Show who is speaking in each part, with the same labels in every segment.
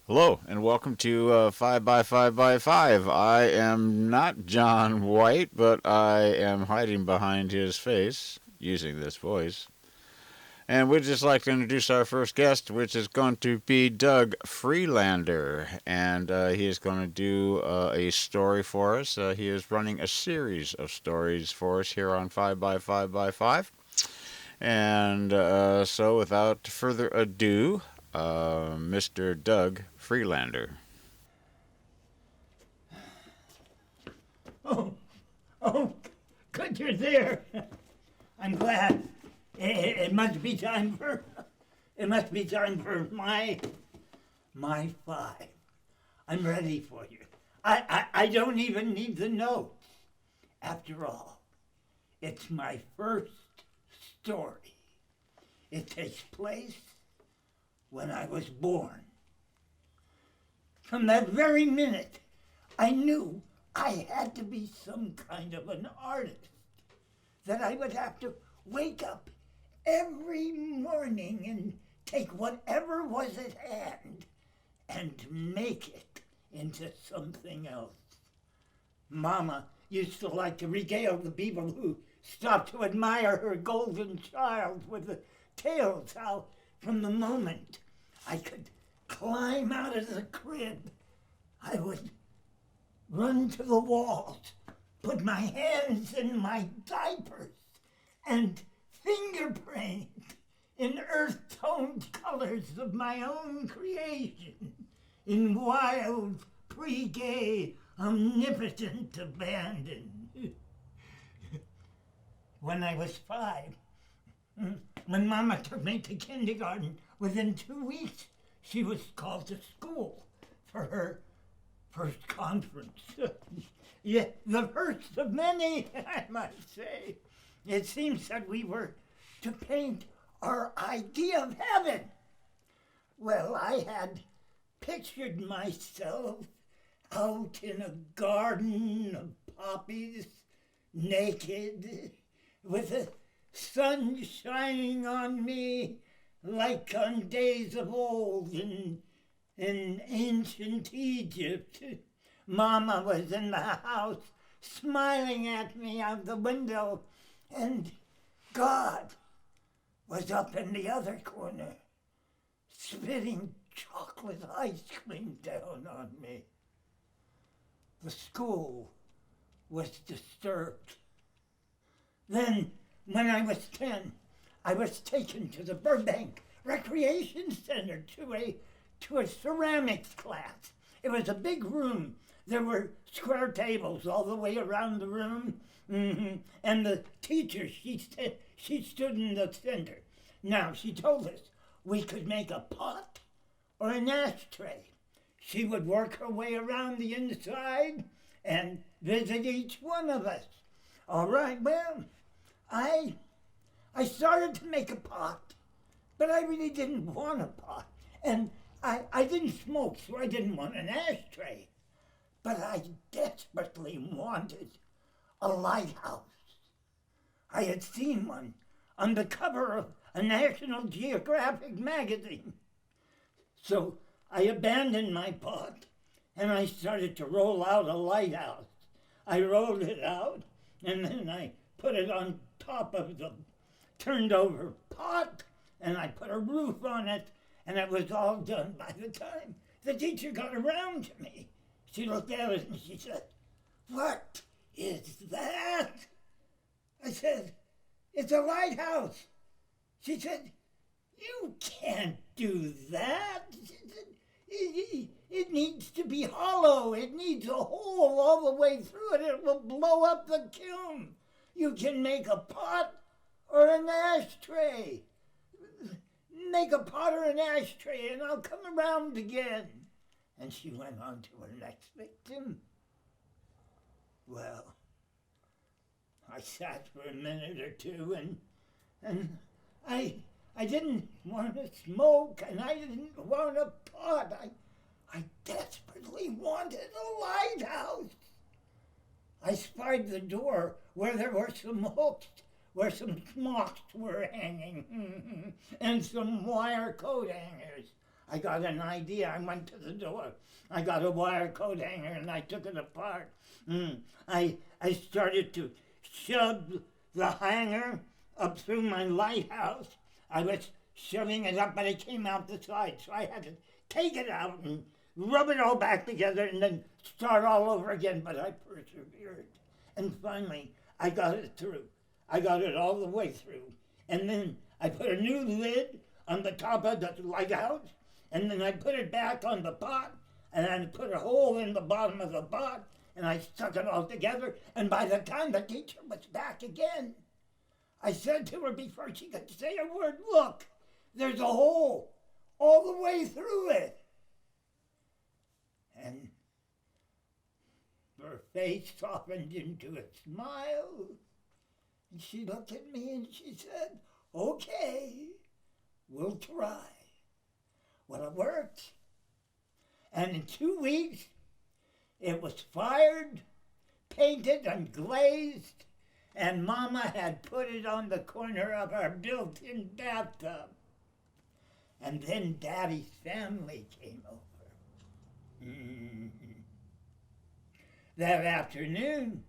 Speaker 1: Hello and welcome to 5 by 5 by 5. I am not John White, but I am hiding behind his face using this voice. And we'd just like to introduce our first guest, which is going to be Doug Freelander. And he is going to do a story for us. He is running a series of stories for us here on 5 by 5 by 5. And so, without further ado, Mr. Doug Freelander.
Speaker 2: Oh, oh, good you're there. I'm glad. It must be time for. It must be time for my five. I'm ready for you. I don't even need the notes. After all, it's my first story. It takes place when I was born. From that very minute, I knew I had to be some kind of an artist, that I would have to wake up every morning and take whatever was at hand and make it into something else. Mama used to like to regale the people who stopped to admire her golden child with the tales how from the moment I could climb out of the crib, I would run to the walls, put my hands in my diapers, and fingerprint in earth-toned colors of my own creation, in wild, pre-gay, omnipotent abandon. When I was 5, when Mama took me to kindergarten, within 2 weeks, she was called to school for her first conference. Yeah, the first of many, I must say. It seems that we were to paint our idea of heaven. Well, I had pictured myself out in a garden of poppies, naked, with the sun shining on me like on days of old in ancient Egypt. Mama was in the house smiling at me out the window, and God was up in the other corner spitting chocolate ice cream down on me. The school was disturbed. Then, when I was 10, I was taken to the Burbank Recreation Center to a ceramics class. It was a big room. There were square tables all the way around the room. And the teacher, she stood in the center. Now, she told us we could make a pot or an ashtray. She would work her way around the inside and visit each one of us. All right, well, I started to make a pot, but I really didn't want a pot. And I didn't smoke, so I didn't want an ashtray. But I desperately wanted a lighthouse. I had seen one on the cover of a National Geographic magazine. So I abandoned my pot and I started to roll out a lighthouse. I rolled it out and then I put it on top of the turned over pot and I put a roof on it, and it was all done. By the time the teacher got around to me, she looked at it and she said, "What is that?" I said, "It's a lighthouse." She said, "You can't do that. It needs to be hollow. It needs a hole all the way through it. It will blow up the kiln. You can make a pot or an ashtray. Make a pot or an ashtray and I'll come around again." And she went on to her next victim. Well, I sat for a minute or two and I didn't want to smoke and I didn't want a pot. I desperately wanted a lighthouse. I spied the door where there were some hooks, where some smocks were hanging, and some wire coat hangers. I got an idea. I went to the door. I got a wire coat hanger and I took it apart. I started to shove the hanger up through my lighthouse. I was shoving it up, but it came out the side, so I had to take it out and rub it all back together and then start all over again, but I persevered. And finally, I got it through. I got it all the way through. And then I put a new lid on the top of the lighthouse, and then I put it back on the pot, and I put a hole in the bottom of the pot, and I stuck it all together, and by the time the teacher was back again, I said to her before she could say a word, look, there's a hole all the way through it. And her face softened into a smile, and she looked at me and she said, okay, we'll try. Well, it worked. And in 2 weeks, it was fired, painted, and glazed, and Mama had put it on the corner of our built-in bathtub. And then Daddy's family came over. That afternoon,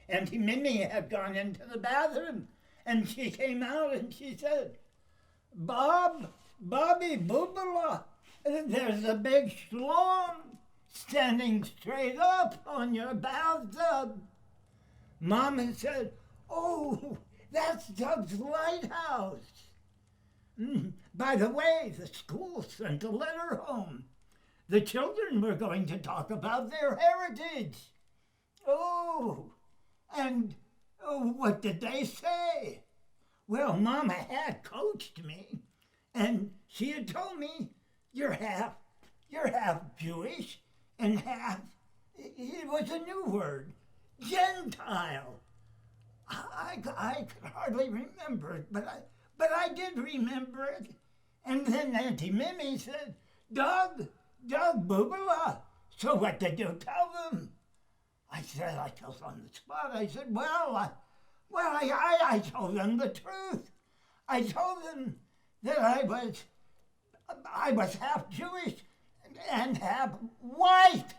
Speaker 2: Auntie Mimi had gone into the bathroom, and she came out and she said, Bobby Boobala, there's a big schlong standing straight up on your bathtub. Mama said, oh, that's Doug's lighthouse. By the way, the school sent a letter home. The children were going to talk about their heritage. Oh, and what did they say? Well, Mama had coached me, and she had told me you're half Jewish and half, it was a new word, Gentile. I could hardly remember it, but I did remember it. And then Auntie Mimi said, Doug Boobala, so what did you tell them? I said, I felt on the spot. I said, I told them the truth. I told them that I was half Jewish and half white.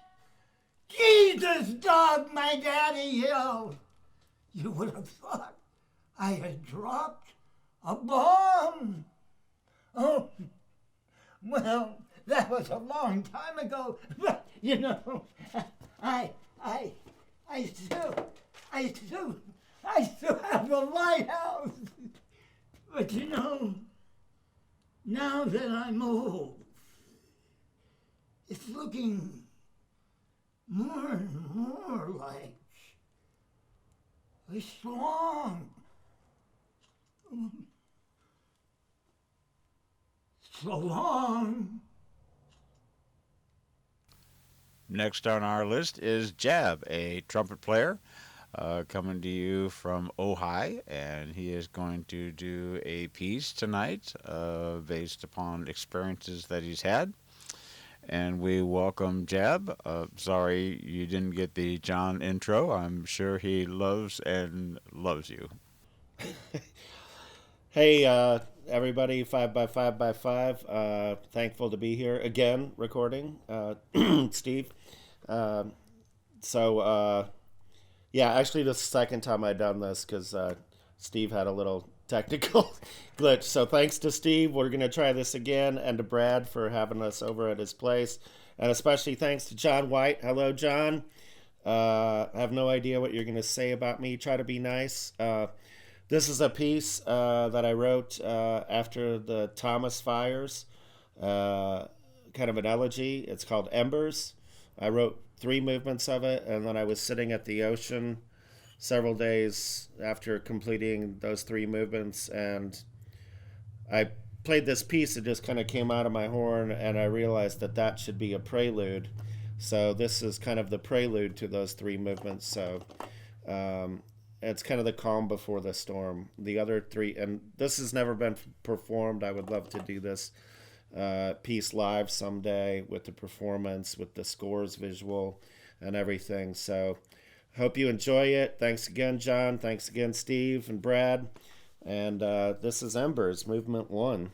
Speaker 2: Jesus, Doug, my daddy yelled. You would have thought I had dropped a bomb. Oh, well, that was a long time ago, but you know, I still have the lighthouse. But you know, now that I'm old, it's looking more and more like a song. So long.
Speaker 1: Next on our list is Jab, a trumpet player, coming to you from Ojai, and he is going to do a piece tonight based upon experiences that he's had. And we welcome Jab. Sorry you didn't get the John intro. I'm sure he loves you.
Speaker 3: Hey, everybody, 5x5x5. Thankful to be here again, recording, Steve. Yeah, actually, the second time I'd done this because Steve had a little technical glitch. So thanks to Steve. We're going to try this again, and to Brad for having us over at his place. And especially thanks to John White. Hello, John. I have no idea what you're going to say about me. Try to be nice. This is a piece that I wrote after the Thomas fires, kind of an elegy. It's called Embers. I wrote 3 movements of it, and then I was sitting at the ocean several days after completing those 3 movements, and I played this piece that just kind of came out of my horn, and I realized that should be a prelude. So this is kind of the prelude to those 3 movements. So it's kind of the calm before the storm. The other 3, and this has never been performed. I would love to do this piece live someday with the performance, with the scores visual and everything. So hope you enjoy it. Thanks again, John. Thanks again, Steve and Brad. And this is Embers, Movement 1.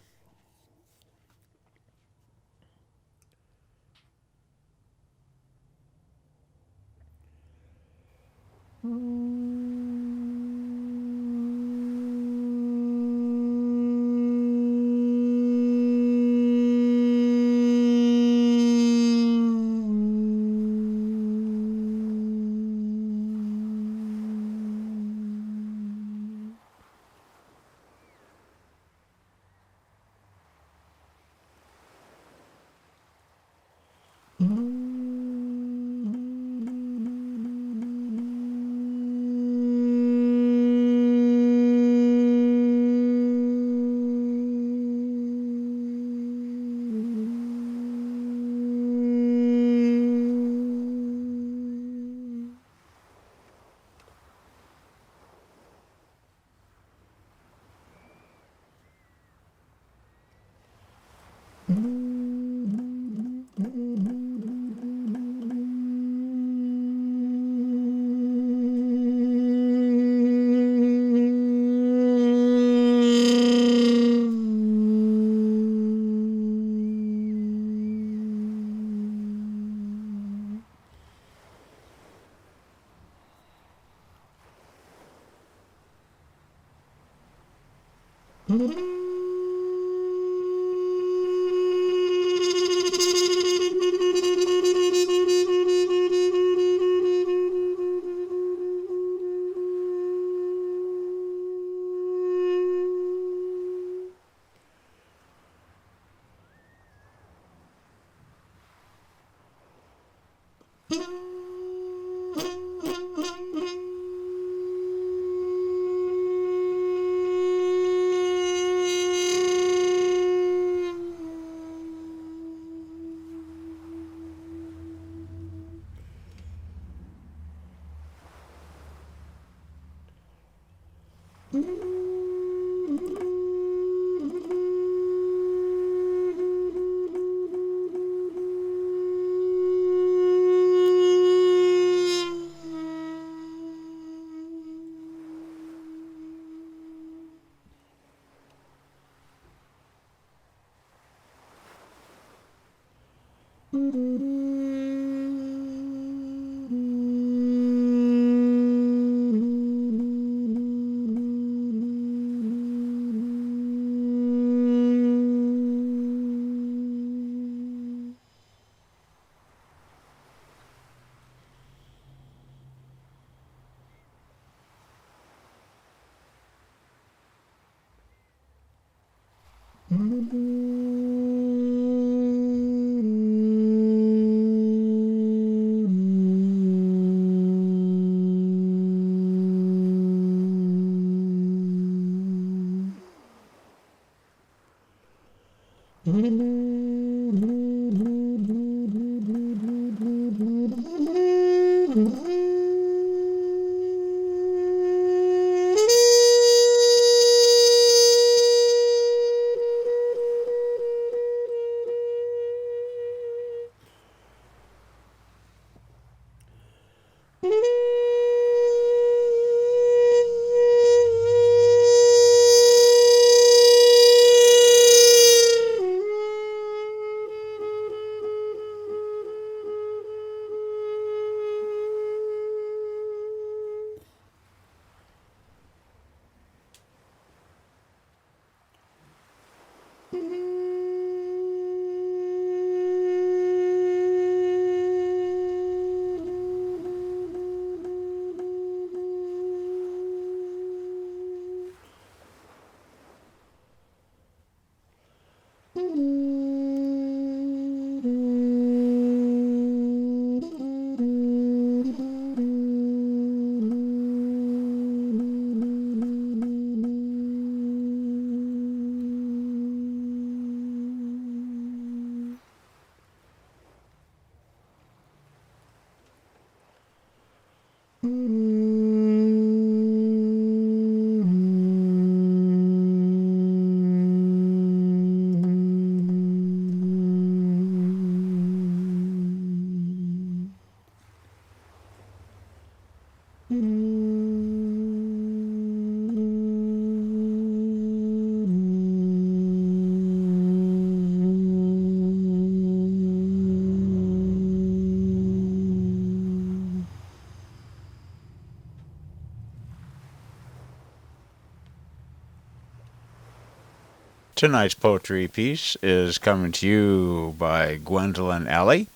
Speaker 1: Tonight's poetry piece is coming to you by Gwynn Alley.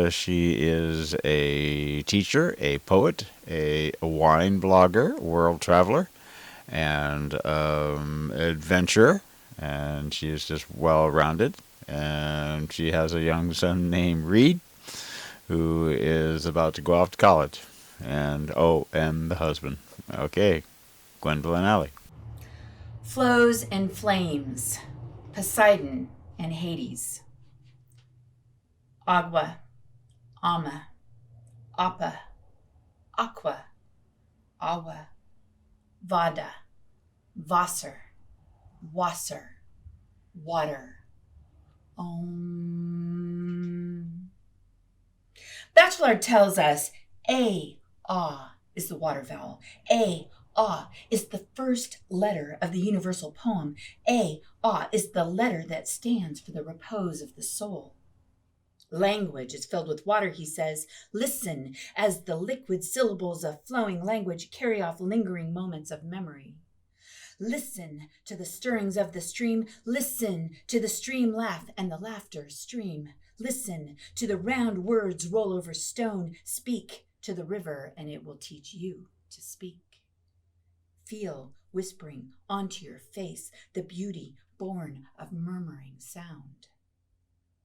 Speaker 1: She is a teacher, a poet, a wine blogger, world traveler, and adventurer. And she is just well rounded. And she has a young son named Reed, who is about to go off to college. And the husband. Okay, Gwendolyn Alley.
Speaker 4: Flows and flames, Poseidon and Hades. Agua, ama, apa, aqua, awa, vada, Wasser, wasser, water. Bachelard tells us ah is the water vowel. Ah is the first letter of the universal poem. Ah is the letter that stands for the repose of the soul. Language is filled with water, he says. Listen as the liquid syllables of flowing language carry off lingering moments of memory. Listen to the stirrings of the stream. Listen to the stream laugh and the laughter stream. Listen to the round words roll over stone. Speak to the river and it will teach you to speak. Feel whispering onto your face the beauty born of murmuring sound.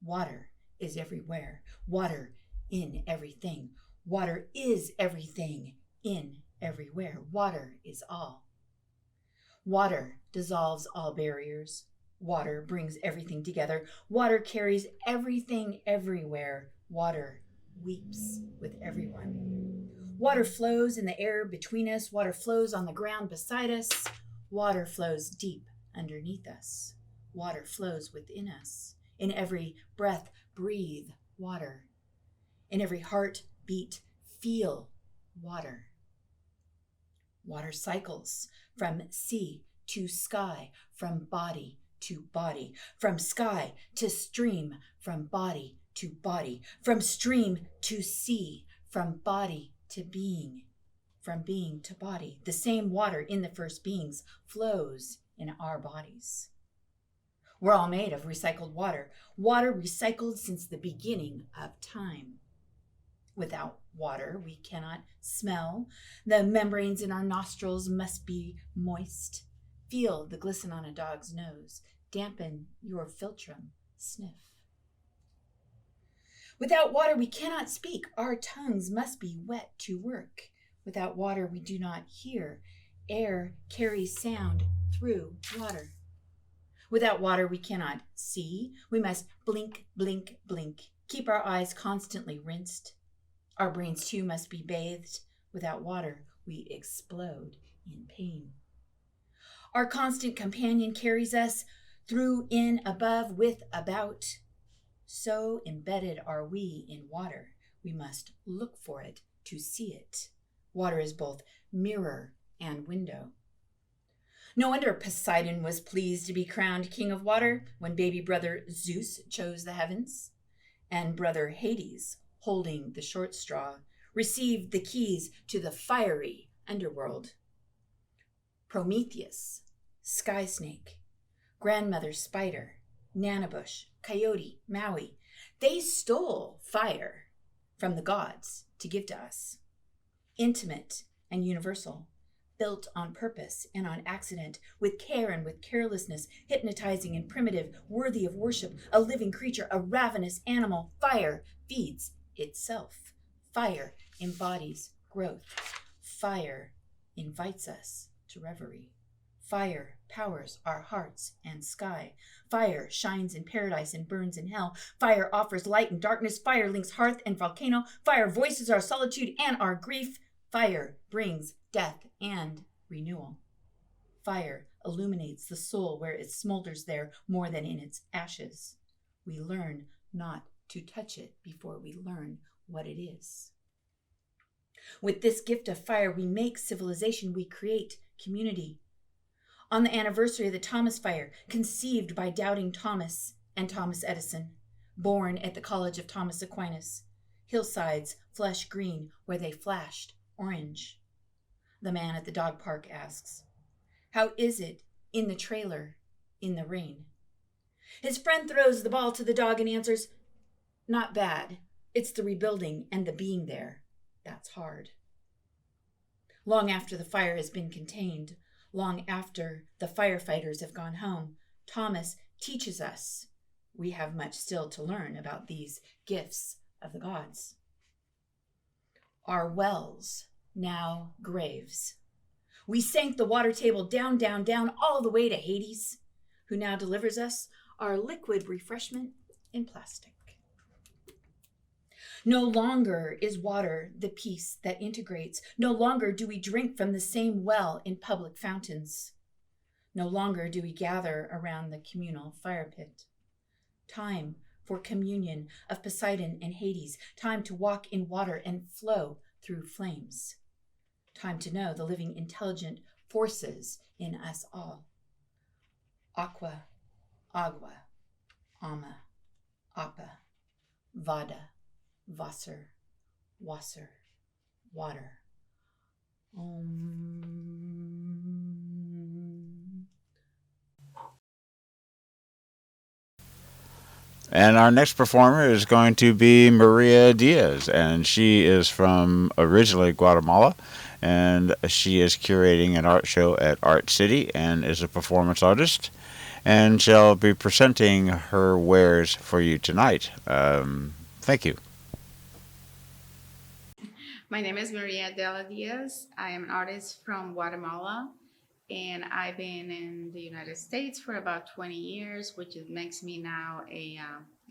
Speaker 4: Water is everywhere. Water in everything. Water is everything in everywhere. Water is all. Water dissolves all barriers. Water brings everything together. Water carries everything everywhere. Water weeps with everyone. Water flows in the air between us. Water flows on the ground beside us. Water flows deep underneath us. Water flows within us. In every breath, breathe water. In every heartbeat, feel water. Water cycles from sea to sky, from body to body, from sky to stream, from body to body, from stream to sea, from body to being, from being to body. The same water in the first beings flows in our bodies. We're all made of recycled water, water recycled since the beginning of time. Without water, we cannot smell. The membranes in our nostrils must be moist. Feel the glisten on a dog's nose. Dampen your philtrum. Sniff. Without water, we cannot speak. Our tongues must be wet to work. Without water, we do not hear. Air carries sound through water. Without water, we cannot see. We must blink, blink, blink. Keep our eyes constantly rinsed. Our brains too must be bathed. Without water, we explode in pain. Our constant companion carries us through, in, above, with, about. So embedded are we in water, we must look for it to see it. Water is both mirror and window. No wonder Poseidon was pleased to be crowned king of water when baby brother Zeus chose the heavens, and brother Hades, holding the short straw, received the keys to the fiery underworld. Prometheus, sky snake, grandmother spider, nanabush, coyote, Maui, they stole fire from the gods to give to us. Intimate and universal, built on purpose and on accident, with care and with carelessness, hypnotizing and primitive, worthy of worship, a living creature, a ravenous animal. Fire feeds itself. Fire embodies growth. Fire invites us to reverie. Fire powers our hearts and sky. Fire shines in paradise and burns in hell. Fire offers light in darkness. Fire links hearth and volcano. Fire voices our solitude and our grief. Fire brings death and renewal. Fire illuminates the soul where it smolders there more than in its ashes. We learn not to touch it before we learn what it is. With this gift of fire, we make civilization, we create community. On the anniversary of the Thomas Fire, conceived by doubting Thomas and Thomas Edison, born at the College of Thomas Aquinas, hillsides flesh green where they flashed orange. The man at the dog park asks, "How is it in the trailer in the rain?" His friend throws the ball to the dog and answers, "Not bad. It's the rebuilding and the being there. That's hard." Long after the fire has been contained, long after the firefighters have gone home, Thomas teaches us we have much still to learn about these gifts of the gods. Our wells, now graves. We sank the water table down, down, down, all the way to Hades, who now delivers us our liquid refreshment in plastic. No longer is water the peace that integrates. No longer do we drink from the same well in public fountains. No longer do we gather around the communal fire pit. Time for communion of Poseidon and Hades. Time to walk in water and flow through flames. Time to know the living intelligent forces in us all. Aqua, agua, ama, apa, vada, Wasser, Wasser, water.
Speaker 1: And our next performer is going to be Maria Diaz, and she is from originally Guatemala, and she is curating an art show at Art City and is a performance artist, and shall be presenting her wares for you tonight. Thank you.
Speaker 5: My name is Maria Adele Diaz. I am an artist from Guatemala, and I've been in the United States for about 20 years, which makes me now a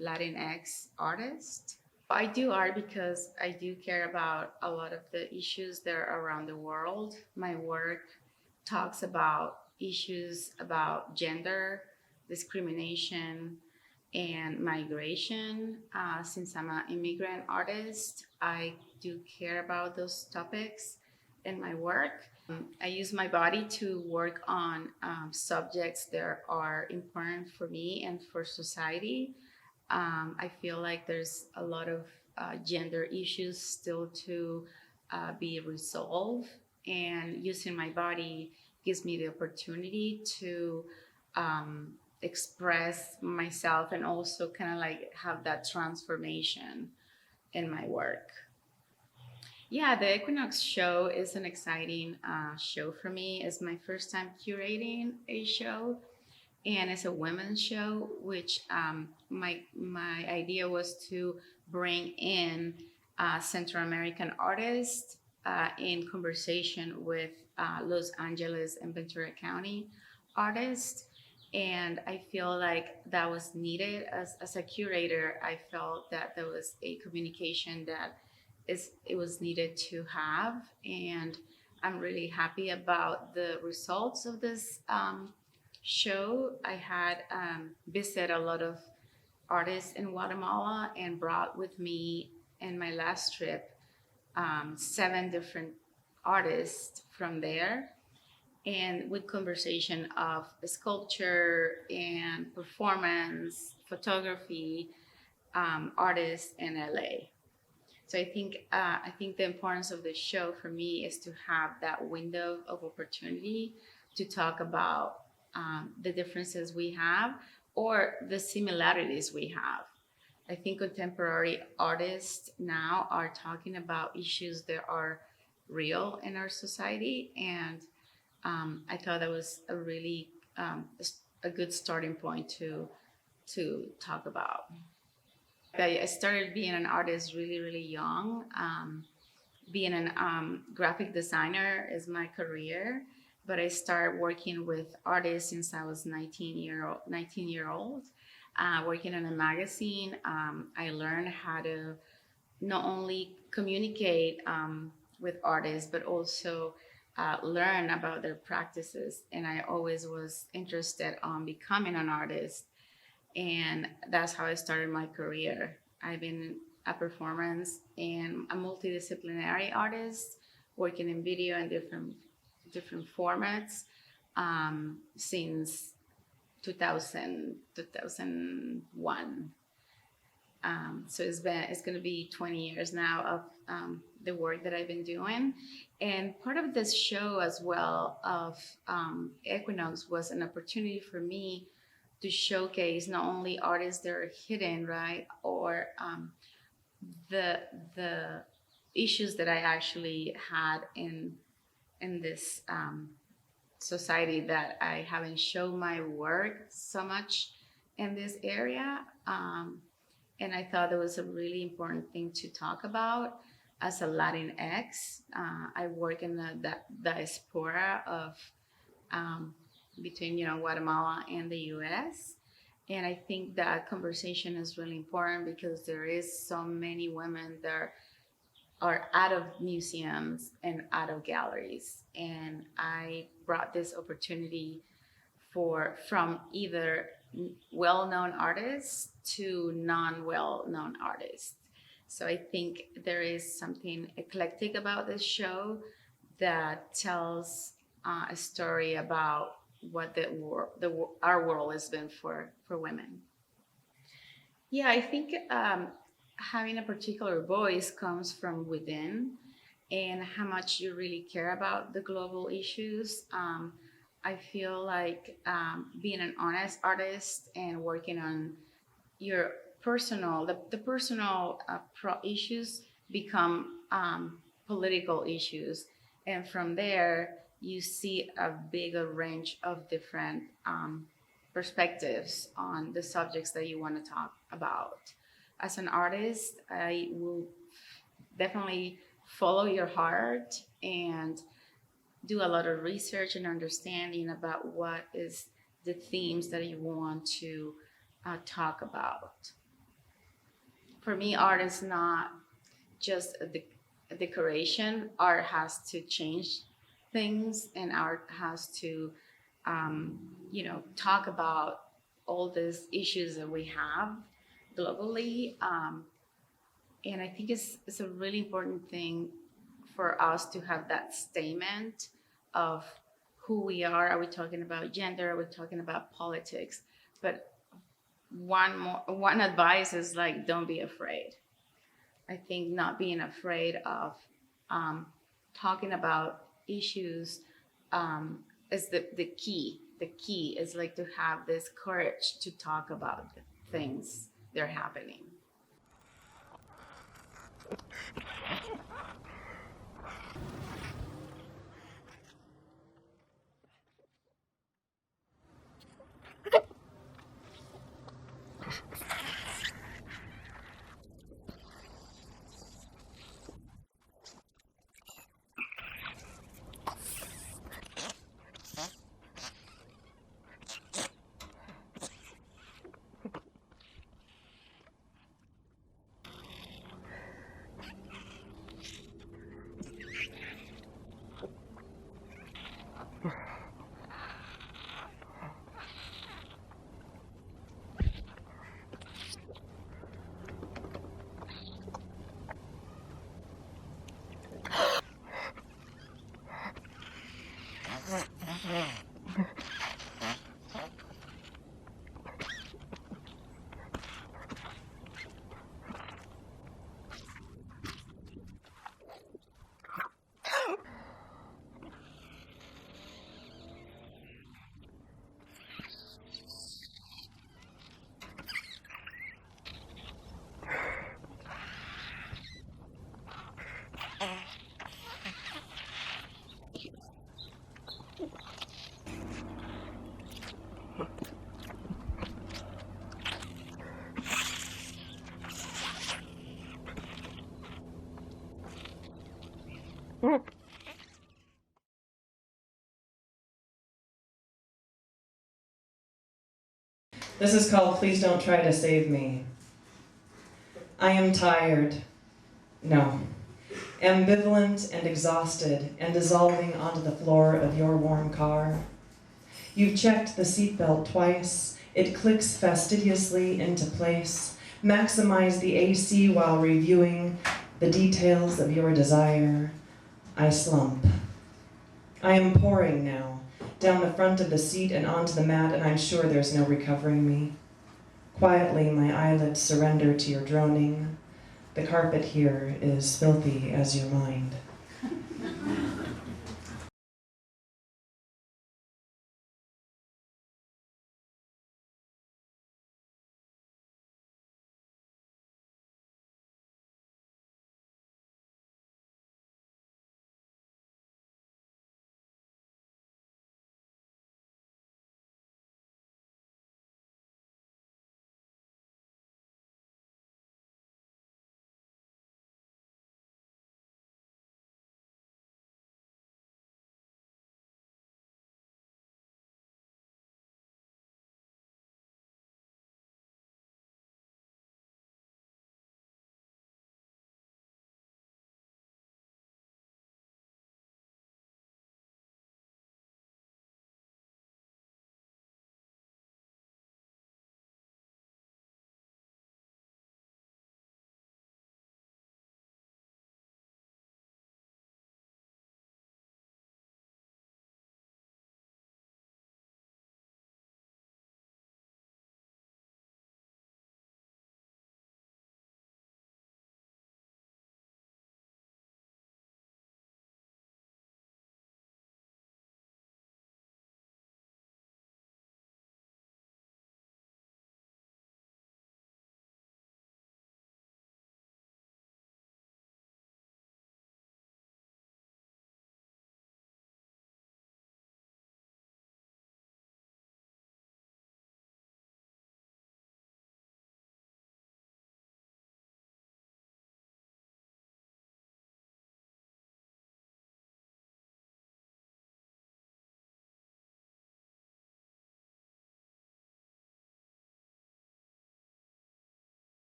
Speaker 5: Latinx artist. I do art because I do care about a lot of the issues that are around the world. My work talks about issues about gender, discrimination, and migration. Since I'm an immigrant artist, I do care about those topics in my work. I use my body to work on subjects that are important for me and for society. I feel like there's a lot of gender issues still to be resolved, and using my body gives me the opportunity to express myself and also kind of like have that transformation in my work. Yeah, the Equinox show is an exciting show for me. It's my first time curating a show, and it's a women's show, which my idea was to bring in Central American artists in conversation with Los Angeles and Ventura County artists. And I feel like that was needed. As a curator, I felt that there was a communication that it was needed to have. And I'm really happy about the results of this show. I had visited a lot of artists in Guatemala and brought with me in my last trip 7 different artists from there, and with conversation of sculpture and performance, photography, artists in LA. So I think the importance of the show for me is to have that window of opportunity to talk about the differences we have or the similarities we have. I think contemporary artists now are talking about issues that are real in our society, and I thought that was a really a good starting point to talk about. I started being an artist really, really young. Being a graphic designer is my career, but I started working with artists since I was 19 year old. Working in a magazine, I learned how to not only communicate with artists, but also learn about their practices. And I always was interested on becoming an artist. And that's how I started my career. I've been a performance and a multidisciplinary artist, working in video and different formats since 2001. So it's going to be 20 years now of the work that I've been doing. And part of this show as well of Equinox was an opportunity for me to showcase not only artists that are hidden, right, or the issues that I actually had in this society that I haven't shown my work so much in this area. And I thought it was a really important thing to talk about. As a Latinx, I work in the diaspora of between Guatemala and the U.S. And I think that conversation is really important because there is so many women that are out of museums and out of galleries. And I brought this opportunity from either well-known artists to non-well-known artists. So I think there is something eclectic about this show that tells a story about what our world has been for women. Yeah, I think having a particular voice comes from within, and how much you really care about the global issues. I feel like being an honest artist and working on your the personal issues become political issues, and from there you see a bigger range of different perspectives on the subjects that you want to talk about. As an artist, I will definitely follow your heart and do a lot of research and understanding about what is the themes that you want to talk about. For me, art is not just a decoration. Art has to change things, and art has to, talk about all these issues that we have globally. And I think it's a really important thing for us to have that statement of who we are. Are we talking about gender? Are we talking about politics? But one advice is like, don't be afraid. I think not being afraid of talking about issues is the key. The key is like to have this courage to talk about things that are happening.
Speaker 6: This is called Please Don't Try to Save Me. I am tired. No. Ambivalent and exhausted and dissolving onto the floor of your warm car. You've checked the seatbelt twice. It clicks fastidiously into place. Maximize the AC while reviewing the details of your desire. I slump. I am pouring now, down the front of the seat and onto the mat, and I'm sure there's no recovering me. Quietly, my eyelids surrender to your droning. The carpet here is filthy as your mind.